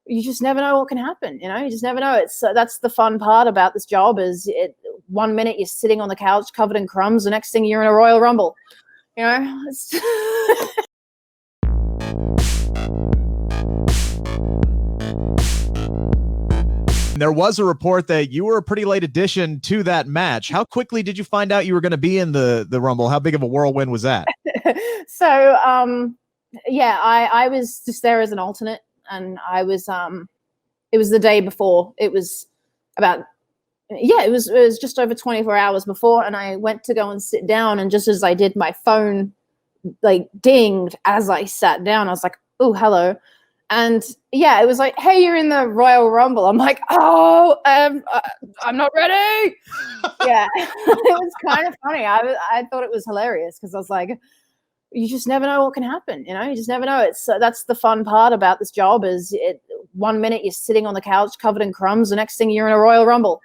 you just never know what can happen. You just never know. That's the fun part about this job is 1 minute you're sitting on the couch covered in crumbs. The next thing you're in a Royal Rumble, it's There was a report that you were a pretty late addition to that match. How quickly did you find out you were going to be in the Rumble? How big of a whirlwind was that? So, I was just there as an alternate, and I was, it was the day before. It was it was just over 24 hours before, and I went to go and sit down, and just as I did, my phone like dinged as I sat down. I was like, oh, hello. And it was like, hey, you're in the Royal Rumble. I'm like, oh, I'm not ready. Yeah, it was kind of funny. I thought it was hilarious because I was like, you just never know what can happen. You just never know. That's the fun part about this job is 1 minute you're sitting on the couch covered in crumbs. The next thing you're in a Royal Rumble.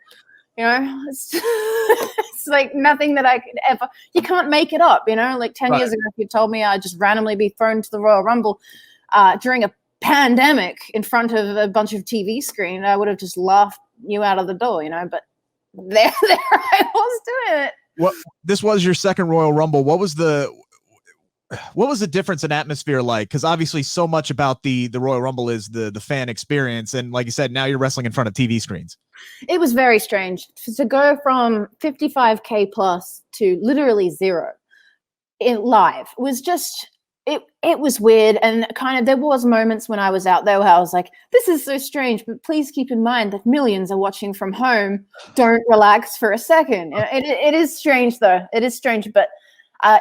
It's like nothing that I could ever. You can't make it up. Like 10 years ago, if you told me I'd just randomly be thrown to the Royal Rumble during a pandemic in front of a bunch of TV screen, I would have just laughed you out of the door, but there I was doing it. What, this was your second Royal Rumble. What was the difference in atmosphere like? Because obviously so much about the Royal Rumble is the fan experience, and like you said, now you're wrestling in front of TV screens. It was very strange to go from 55K plus to literally zero in live. It was just it was weird, and kind of there was moments when I was out there where I was like, this is so strange, but please keep in mind that millions are watching from home. Don't relax for a second. It is strange though. It is strange, but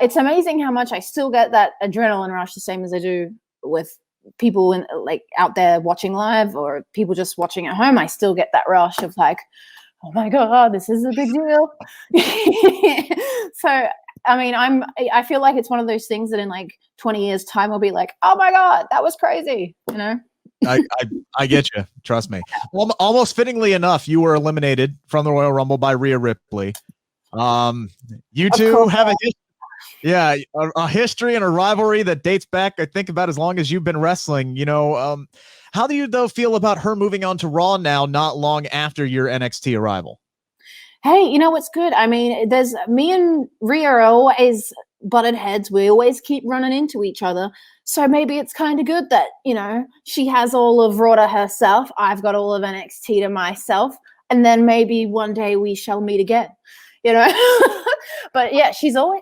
it's amazing how much I still get that adrenaline rush the same as I do with people out there watching live or people just watching at home. I still get that rush of like, oh my God, this is a big deal. So I mean, I feel like it's one of those things that in like 20 years time will be like, oh my God, that was crazy. I get you. Trust me. Almost fittingly enough, you were eliminated from the Royal Rumble by Rhea Ripley. You two have a history and a rivalry that dates back, I think, about as long as you've been wrestling. How do you though feel about her moving on to Raw now, not long after your NXT arrival? Hey, what's good? I mean, me and Rhea are always butted heads. We always keep running into each other. So maybe it's kind of good that, she has all of Raw to herself. I've got all of NXT to myself. And then maybe one day we shall meet again, But yeah, she's always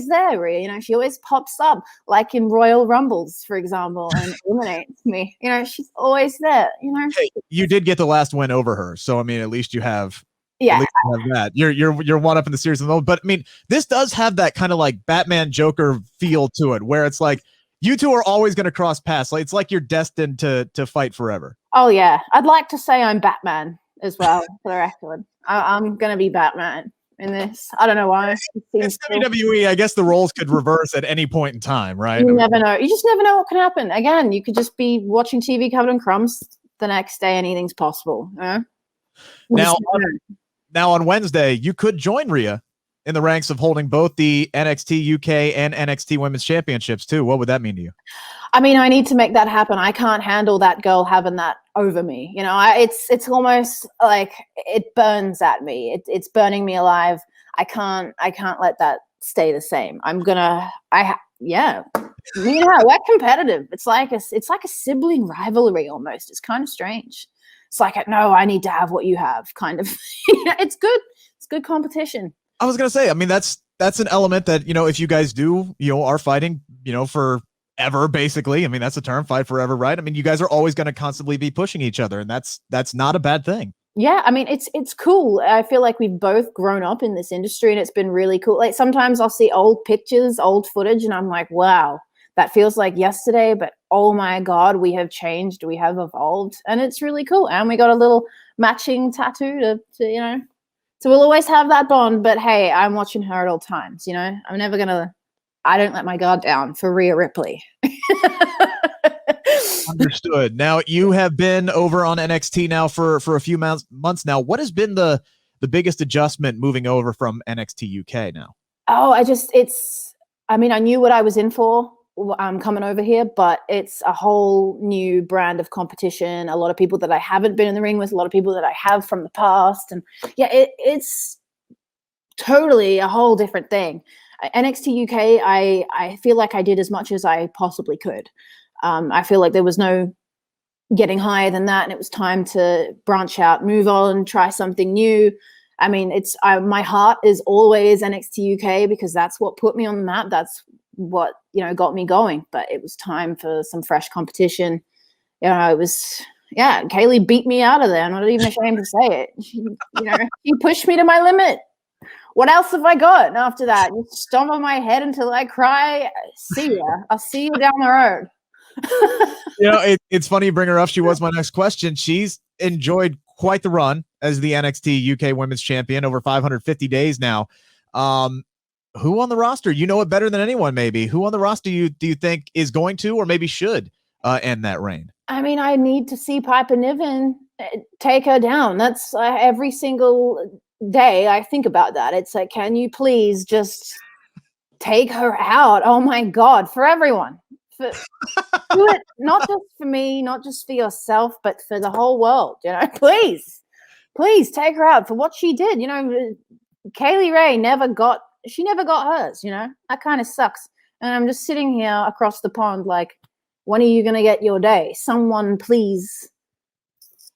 there, Rhea. She always pops up, like in Royal Rumbles, for example, and eliminates me. She's always there, Hey, you did get the last win over her. So, I mean, at least you have... Yeah, at least you have that. You're one up in the series, but I mean, this does have that kind of like Batman Joker feel to it, where it's like you two are always going to cross paths. Like it's like you're destined to fight forever. Oh yeah, I'd like to say I'm Batman as well for the record. I'm going to be Batman in this. I don't know why. It's WWE. I guess the roles could reverse at any point in time, right? You never know. You just never know what can happen. Again, you could just be watching TV covered in crumbs. The next day, anything's possible. Now on Wednesday, you could join Rhea in the ranks of holding both the NXT UK and NXT Women's Championships too. What would that mean to you? I mean, I need to make that happen. I can't handle that girl having that over me. It's almost like it burns at me. It's burning me alive. I can't let that stay the same. Me and her, we're competitive. It's like a sibling rivalry almost. It's kind of strange. It's like, no, I need to have what you have, kind of. It's good. It's good competition. I was gonna say, I mean, that's an element that if you guys do, are fighting, forever, basically. I mean, that's a term, fight forever, right? I mean, you guys are always going to constantly be pushing each other, and that's not a bad thing. Yeah, I mean, it's cool. I feel like we've both grown up in this industry, and it's been really cool. Like sometimes I'll see old pictures, old footage, and I'm like, wow, that feels like yesterday, but oh my God, we have changed, we have evolved, and it's really cool. And we got a little matching tattoo to so we'll always have that bond. But hey, I'm watching her at all times. I don't let my guard down for Rhea Ripley. Understood. Now you have been over on NXT now for a few months now. What has been the biggest adjustment moving over from NXT UK now? Oh, I knew what I was in for. coming over here, but it's a whole new brand of competition. A lot of people that I haven't been in the ring with, a lot of people that I have from the past. And yeah, it's totally a whole different thing. NXT UK, I feel like I did as much as I possibly could. I feel like there was no getting higher than that, and it was time to branch out, move on, try something new. I mean, my heart is always NXT UK because that's what put me on the map. That's what, got me going. But it was time for some fresh competition. It was, Kaylee beat me out of there. I'm not even ashamed to say it. She pushed me to my limit. What else have I got after that? You stomp on my head until I cry. See ya. I'll see you down the road. It's funny you bring her up. She was my next question. She's enjoyed quite the run as the NXT UK Women's Champion, over 550 days now. Who on the roster, you know it better than anyone, maybe. Who on the roster do you think is going to or maybe should end that reign? I mean, I need to see Piper Niven take her down. That's every single day I think about that. It's like, can you please just take her out? Oh my God, for everyone. Do it, not just for me, not just for yourself, but for the whole world. Please take her out for what she did. Kaylee Ray never got hers. That kind of sucks. And I'm just sitting here across the pond, like, when are you gonna get your day? Someone, please.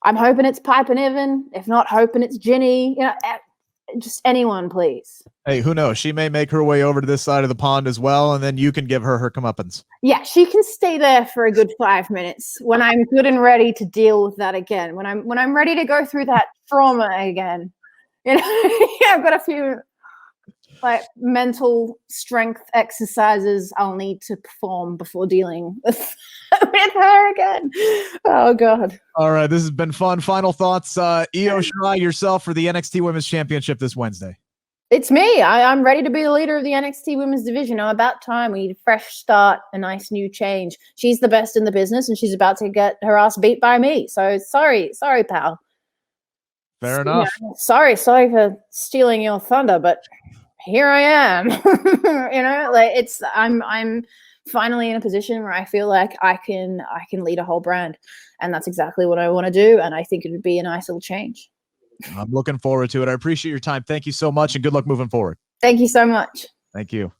I'm hoping it's Piper Niven. If not, hoping it's Ginny. Just anyone, please. Hey, who knows? She may make her way over to this side of the pond as well, and then you can give her comeuppance. Yeah, she can stay there for a good 5 minutes when I'm good and ready to deal with that again. When I'm ready to go through that trauma again. I've got a few mental strength exercises I'll need to perform before dealing with her again. Oh God. All right, this has been fun. Final thoughts, Io Shirai, yourself for the NXT Women's Championship this Wednesday. It's me. I'm ready to be the leader of the NXT Women's Division. About time. We need a fresh start, a nice new change. She's the best in the business, and she's about to get her ass beat by me. So sorry, pal. Fair enough. Sorry for stealing your thunder, but here I am. I'm finally in a position where I feel like I can lead a whole brand, and that's exactly what I want to do. And I think it would be a nice little change. I'm looking forward to it. I appreciate your time. Thank you so much, and good luck moving forward. Thank you so much. Thank you.